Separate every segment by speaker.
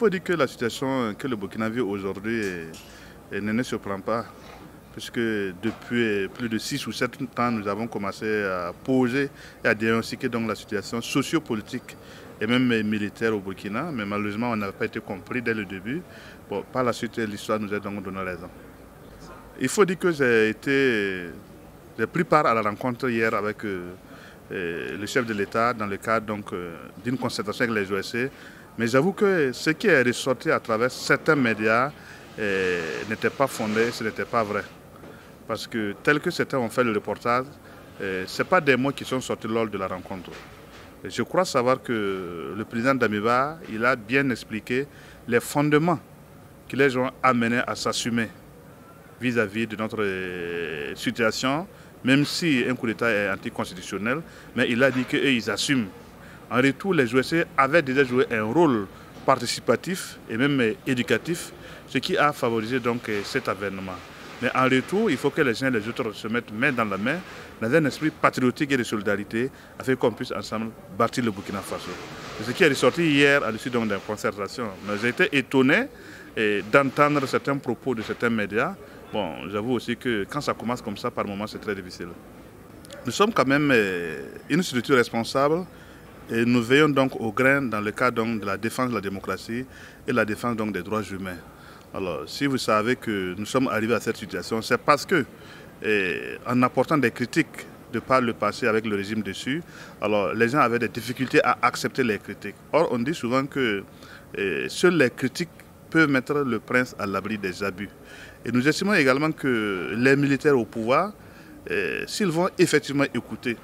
Speaker 1: faut dire que la situation que le Burkina vit aujourd'hui ne nous surprend pas, puisque depuis plus de 6 ou 7 ans, nous avons commencé à poser et à diagnostiquer donc la situation sociopolitique et même militaire au Burkina, mais malheureusement on n'a pas été compris dès le début. Bon, par la suite, l'histoire nous a donc donné raison. Il faut dire que j'ai pris part à la rencontre hier avec le chef de l'État dans le cadre d'une concertation avec les OSC. Mais j'avoue que ce qui est ressorti à travers certains médias n'était pas fondé, ce n'était pas vrai. Parce que tel que certains ont fait le reportage, ce n'est pas des mots qui sont sortis lors de la rencontre. Et je crois savoir que le président d'Amiba, il a bien expliqué les fondements qui les ont amenés à s'assumer vis-à-vis de notre situation, même si un coup d'État est anticonstitutionnel, mais il a dit qu'eux, ils assument. En retour, les OSC avaient déjà joué un rôle participatif et même éducatif, ce qui a favorisé donc cet avènement. Mais en retour, il faut que les uns et les autres se mettent main dans la main, dans un esprit patriotique et de solidarité, afin qu'on puisse ensemble bâtir le Burkina Faso. C'est ce qui est ressorti hier à l'issue de la concertation. Mais j'ai été étonné d'entendre certains propos de certains médias. Bon, j'avoue aussi que quand ça commence comme ça, par moments, c'est très difficile. Nous sommes quand même une structure responsable et nous veillons donc au grain dans le cadre de la défense de la démocratie et la défense des droits humains. Alors, si vous savez que nous sommes arrivés à cette situation, c'est parce que, en apportant des critiques de par le passé avec le régime dessus, alors les gens avaient des difficultés à accepter les critiques. Or, on dit souvent que seules les critiques peuvent mettre le prince à l'abri des abus. Et nous estimons également que les militaires au pouvoir, s'ils vont effectivement écouter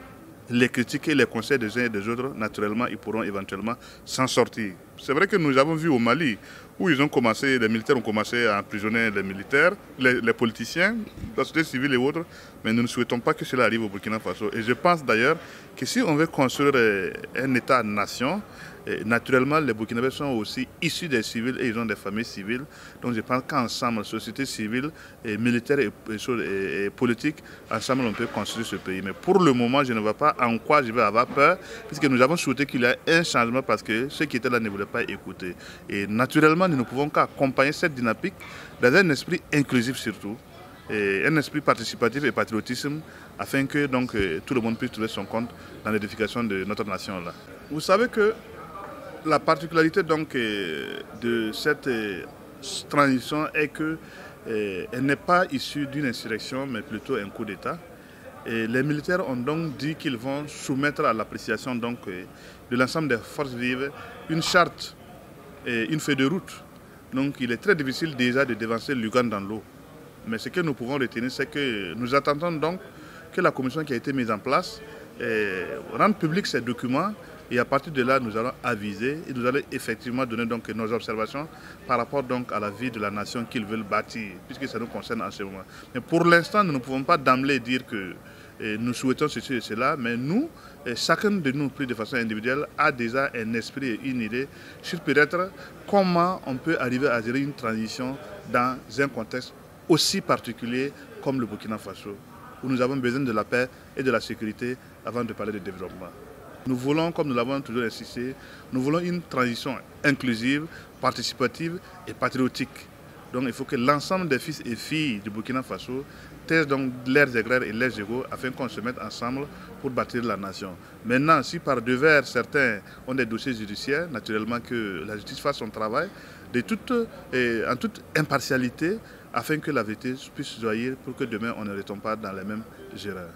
Speaker 1: les critiques et les conseils des uns et des autres, naturellement, ils pourront éventuellement s'en sortir. C'est vrai que nous avons vu au Mali, où les militaires ont commencé à emprisonner les militaires, les politiciens, la société civile et autres, mais nous ne souhaitons pas que cela arrive au Burkina Faso. Et je pense d'ailleurs que si on veut construire un État-nation, naturellement, les Burkinabés sont aussi issus des civils et ils ont des familles civiles. Donc je pense qu'ensemble, société civile, militaire et politique, ensemble on peut construire ce pays. Mais pour le moment, je ne vois pas en quoi je vais avoir peur, puisque nous avons souhaité qu'il y ait un changement parce que ceux qui étaient là ne voulaient pas écouter. Et naturellement, nous ne pouvons qu'accompagner cette dynamique dans un esprit inclusif surtout, et un esprit participatif et patriotisme, afin que tout le monde puisse trouver son compte dans l'édification de notre nation-là. Vous savez que la particularité de cette transition est qu'elle n'est pas issue d'une insurrection, mais plutôt un coup d'État. Et les militaires ont donc dit qu'ils vont soumettre à l'appréciation de l'ensemble des forces vives une charte et une feuille de route. Donc il est très difficile déjà de dévancer l'Ouganda dans l'eau. Mais ce que nous pouvons retenir, c'est que nous attendons donc que la commission qui a été mise en place rende public ces documents. Et à partir de là, nous allons aviser et nous allons effectivement donner nos observations par rapport à la vie de la nation qu'ils veulent bâtir, puisque ça nous concerne en ce moment. Mais pour l'instant, nous ne pouvons pas d'emblée dire que nous souhaitons ceci et cela, mais nous, chacun de nous, pris de façon individuelle, a déjà un esprit et une idée sur peut-être comment on peut arriver à gérer une transition dans un contexte aussi particulier comme le Burkina Faso, où nous avons besoin de la paix et de la sécurité avant de parler de développement. Nous voulons, comme nous l'avons toujours insisté, nous voulons une transition inclusive, participative et patriotique. Donc il faut que l'ensemble des fils et filles du Burkina Faso taisent leurs égrères et leurs égaux afin qu'on se mette ensemble pour bâtir la nation. Maintenant, si par devers certains ont des dossiers judiciaires, naturellement que la justice fasse son travail en toute impartialité afin que la vérité puisse jaillir pour que demain on ne retombe pas dans les mêmes erreurs.